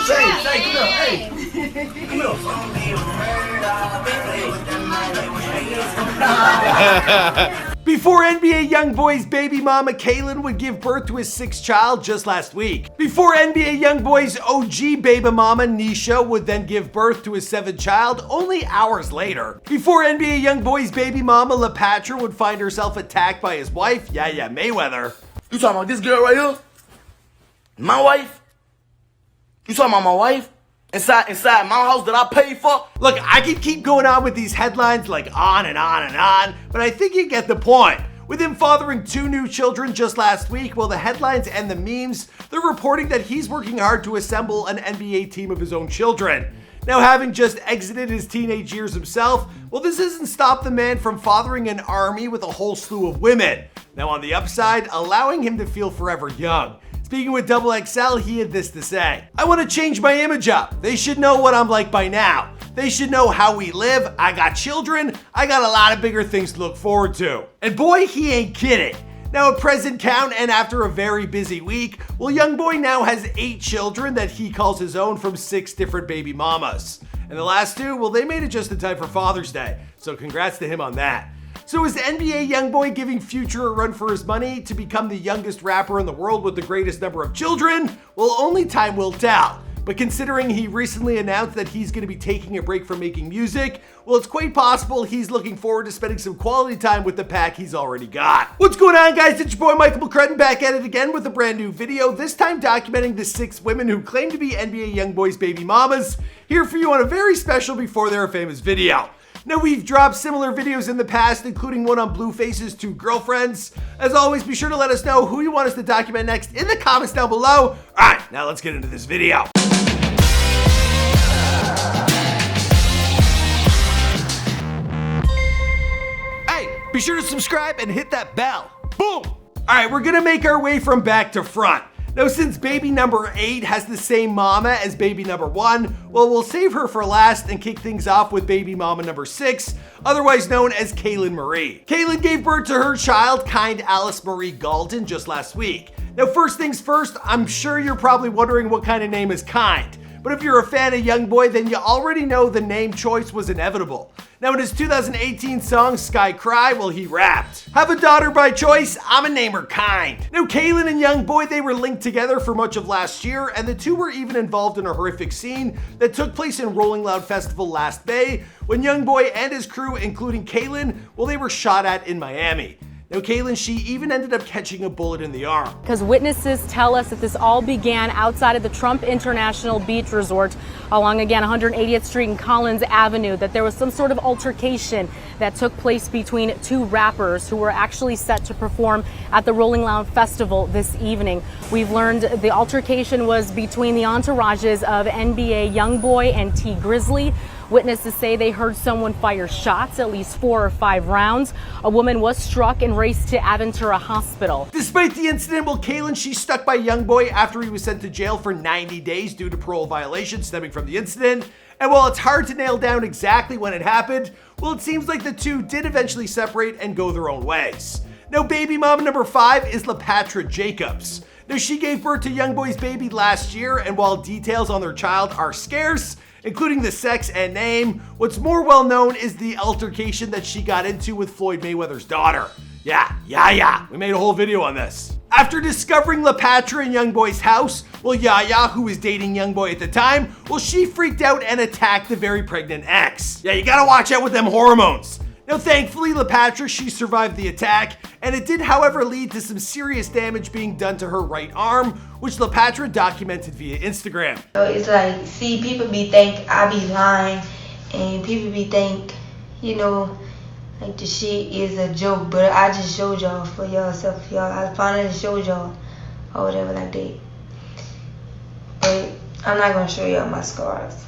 Say, come here. Before NBA Youngboy's baby mama Kaylin would give birth to his sixth child just last week. Before NBA Youngboy's OG baby mama Nisha would then give birth to his seventh child only hours later. Before NBA Youngboy's baby mama Lapattra would find herself attacked by his wife, Jania Meshell. You talking about this girl right here? My wife? You talking about my wife? Inside my house that I paid for? Look, I could keep going on with these headlines like on and on and on, but I think you get the point. With him fathering 2 new children just last week, well, the headlines and the memes, they're reporting that he's working hard to assemble an NBA team of his own children. Now, having just exited his teenage years himself, well, this hasn't stopped the man from fathering an army with a whole slew of women. Now, on the upside, allowing him to feel forever young. Speaking with XXL, he had this to say. I want to change my image up. They should know what I'm like by now. They should know how we live. I got children. I got a lot of bigger things to look forward to. And boy, he ain't kidding. Now at present count and after a very busy week, well, Youngboy now has 8 children that he calls his own from 6 different baby mamas. And the last 2, well, they made it just in time for Father's Day. So congrats to him on that. So is NBA Youngboy giving Future a run for his money to become the youngest rapper in the world with the greatest number of children? Well, only time will tell. But considering he recently announced that he's going to be taking a break from making music, well, it's quite possible he's looking forward to spending some quality time with the pack he's already got. What's going on, guys? It's your boy Michael McCrudden back at it again with a brand new video, this time documenting the 6 women who claim to be NBA Youngboy's baby mamas, here for you on a very special Before They Were Famous video. Now, we've dropped similar videos in the past, including one on Blueface's 2 girlfriends. As always, be sure to let us know who you want us to document next in the comments down below. Alright, now let's get into this video. Hey, be sure to subscribe and hit that bell. Boom! Alright, we're gonna make our way from back to front. Now, since baby number 8 has the same mama as baby number 1, well, we'll save her for last and kick things off with baby mama number 6, otherwise known as Kaylin Marie. Kaylin gave birth to her child, Kind Alice Marie Galton, just last week. Now, first things first, I'm sure you're probably wondering what kind of name is Kind. But if you're a fan of Youngboy, then you already know the name choice was inevitable. Now in his 2018 song, Sky Cry, well, he rapped, "Have a daughter by choice, I'ma name her Kind." Now Kaylin and Youngboy, they were linked together for much of last year, and the two were even involved in a horrific scene that took place in Rolling Loud Festival last May, when Youngboy and his crew, including Kaylin, well, they were shot at in Miami. Now Kaylin, she even ended up catching a bullet in the arm. Because witnesses tell us that this all began outside of the Trump International Beach Resort along, again, 180th Street and Collins Avenue, that there was some sort of altercation that took place between 2 rappers who were actually set to perform at the Rolling Loud Festival this evening. We've learned the altercation was between the entourages of NBA Youngboy and T Grizzly. Witnesses say they heard someone fire shots, at least 4 or 5 rounds. A woman was struck and raced to Aventura Hospital. Despite the incident, well, Kaylin, she's stuck by Youngboy after he was sent to jail for 90 days due to parole violations stemming from the incident. And while it's hard to nail down exactly when it happened, well, it seems like the two did eventually separate and go their own ways. Now, baby mama number 5 is Lapattra Jacobs. Now, she gave birth to Youngboy's baby last year, and while details on their child are scarce, including the sex and name, what's more well known is the altercation that she got into with Floyd Mayweather's daughter. Yeah, we made a whole video on this. After discovering Lapattra in Youngboy's house, well, Yaya, who was dating Youngboy at the time, well, she freaked out and attacked the very pregnant ex. Yeah, you gotta watch out with them hormones. Now, thankfully, Lapattra, she survived the attack, and it did, however, lead to some serious damage being done to her right arm, which Lapattra documented via Instagram. So it's like, see, people be think I be lying, and people be think, you know, like the shit is a joke, but I just showed y'all for yourself, y'all. I finally showed y'all, or whatever like that. But I'm not gonna show y'all my scars,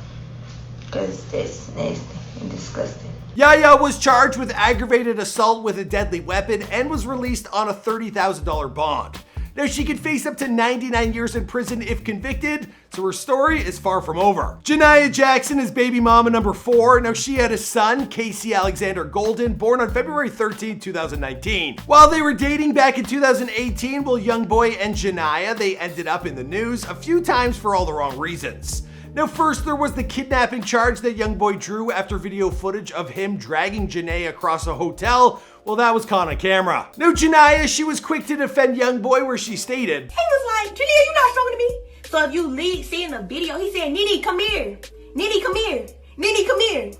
because that's nasty and disgusting. Yaya was charged with aggravated assault with a deadly weapon and was released on a $30,000 bond. Now, she could face up to 99 years in prison if convicted, so her story is far from over. Jania Jackson is baby mama number 4. Now, she had a son, Casey Alexander Golden, born on February 13, 2019. While they were dating back in 2018, Youngboy and Jania, they ended up in the news a few times for all the wrong reasons. Now, first, there was the kidnapping charge that Youngboy drew after video footage of him dragging Jania across a hotel. Well, that was caught on camera. Now, Jania, she was quick to defend Youngboy, where she stated, He was like, Jania, you not talking to me? So if you see in the video, he said, Nene, come here. Nene, come here. Nene, come here.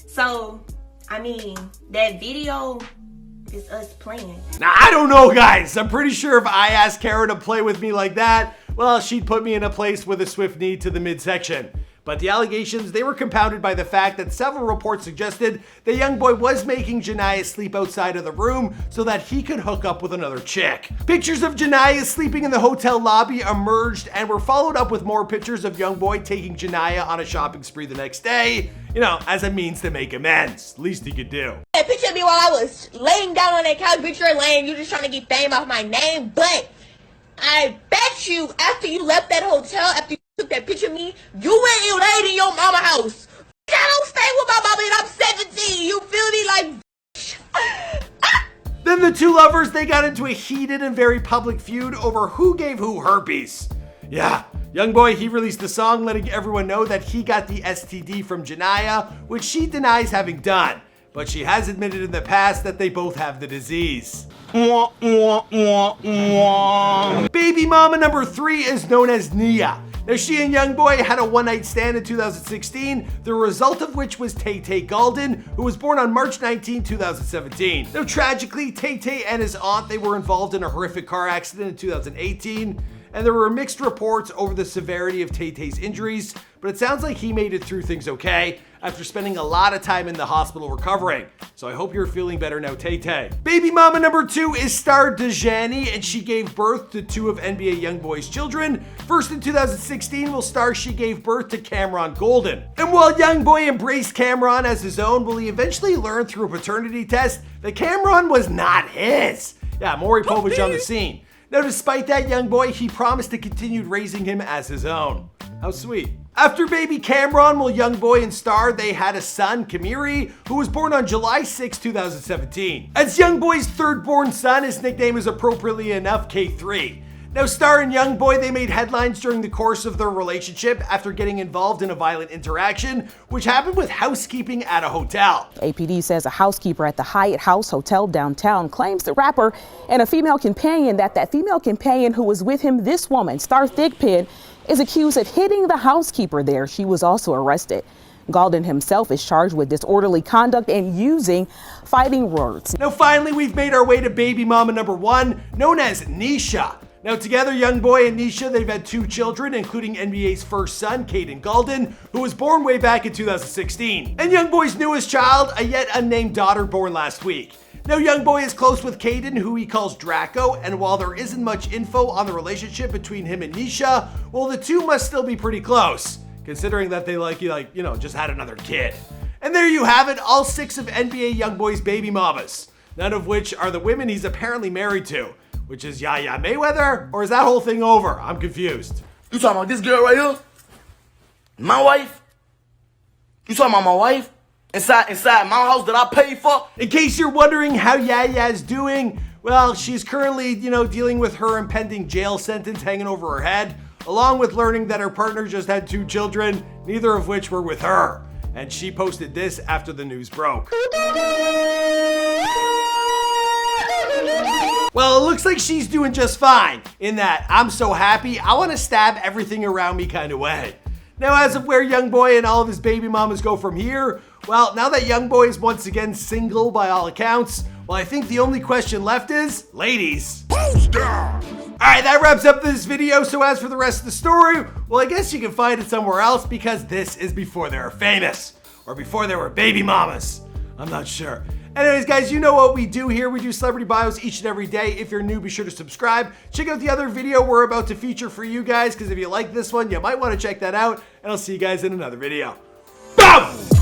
So, I mean, that video is us playing. Now, I don't know, guys. I'm pretty sure if I asked Kara to play with me like that, well, she'd put me in a place with a swift knee to the midsection. But the allegations, they were compounded by the fact that several reports suggested that Youngboy was making Jania sleep outside of the room so that he could hook up with another chick. Pictures of Jania sleeping in the hotel lobby emerged and were followed up with more pictures of Youngboy taking Jania on a shopping spree the next day, you know, as a means to make amends. Least he could do. That picture of me while I was laying down on that couch, picture laying, you just trying to get fame off my name, but I bet you after you left that hotel, after you took that picture of me, you went and laid in your mama house. I don't stay with my mama and I'm 17, you feel me? Like, Then the two lovers, they got into a heated and very public feud over who gave who herpes. Yeah, Youngboy, he released a song letting everyone know that he got the STD from Jania, which she denies having done. But she has admitted in the past that they both have the disease. Baby mama number 3 is known as Nia. Now, she and Youngboy had a one-night stand in 2016, the result of which was Tay Golden, who was born on March 19, 2017. Now, tragically, Tay and his aunt, they were involved in a horrific car accident in 2018, and there were mixed reports over the severity of Tay-Tay's injuries, but it sounds like he made it through things okay after spending a lot of time in the hospital recovering. So I hope you're feeling better now, Tay-Tay. Baby mama number 2 is star Dejani, and she gave birth to 2 of NBA Youngboy's children. First in 2016, she gave birth to Cameron Golden. And while Youngboy embraced Cameron as his own, he eventually learned through a paternity test that Cameron was not his. Yeah, Maury Povich on the scene. Now, despite that, Youngboy, he promised to continue raising him as his own. How sweet. After baby Cameron, Youngboy and Star, they had a son, Kamiri, who was born on July 6, 2017. As Youngboy's third-born son, his nickname is appropriately enough K3. Now, Star and Youngboy, they made headlines during the course of their relationship after getting involved in a violent interaction, which happened with housekeeping at a hotel. APD says a housekeeper at the Hyatt House Hotel downtown claims the rapper and a female companion that female companion who was with him, this woman, Star Thigpen, is accused of hitting the housekeeper there. She was also arrested. Golden himself is charged with disorderly conduct and using fighting words. Now, finally, we've made our way to baby mama number 1, known as Nisha. Now, together, Youngboy and Nisha, they've had 2 children, including NBA's first son, Caden Golden, who was born way back in 2016. And Youngboy's newest child, a yet unnamed daughter born last week. Now, Youngboy is close with Caden, who he calls Draco, and while there isn't much info on the relationship between him and Nisha, well, the two must still be pretty close, considering that they just had another kid. And there you have it, all 6 of NBA Youngboy's baby mamas, none of which are the women he's apparently married to, which is Yaya Mayweather, or is that whole thing over? I'm confused. You talking about this girl right here? My wife? You talking about my wife? Inside my house that I paid for? In case you're wondering how Yaya's doing, well, she's currently, dealing with her impending jail sentence hanging over her head, along with learning that her partner just had 2 children, neither of which were with her. And she posted this after the news broke. Well, it looks like she's doing just fine, in that I'm so happy, I want to stab everything around me kind of way. Now, as of where Youngboy and all of his baby mamas go from here, well, now that Youngboy is once again single by all accounts, well, I think the only question left is, ladies. Alright, that wraps up this video, so as for the rest of the story, well, I guess you can find it somewhere else because this is Before They Were Famous, or Before They Were Baby Mamas. I'm not sure. Anyways, guys, you know what we do here. We do celebrity bios each and every day. If you're new, be sure to subscribe. Check out the other video we're about to feature for you guys, because if you like this one, you might want to check that out, and I'll see you guys in another video. Boom!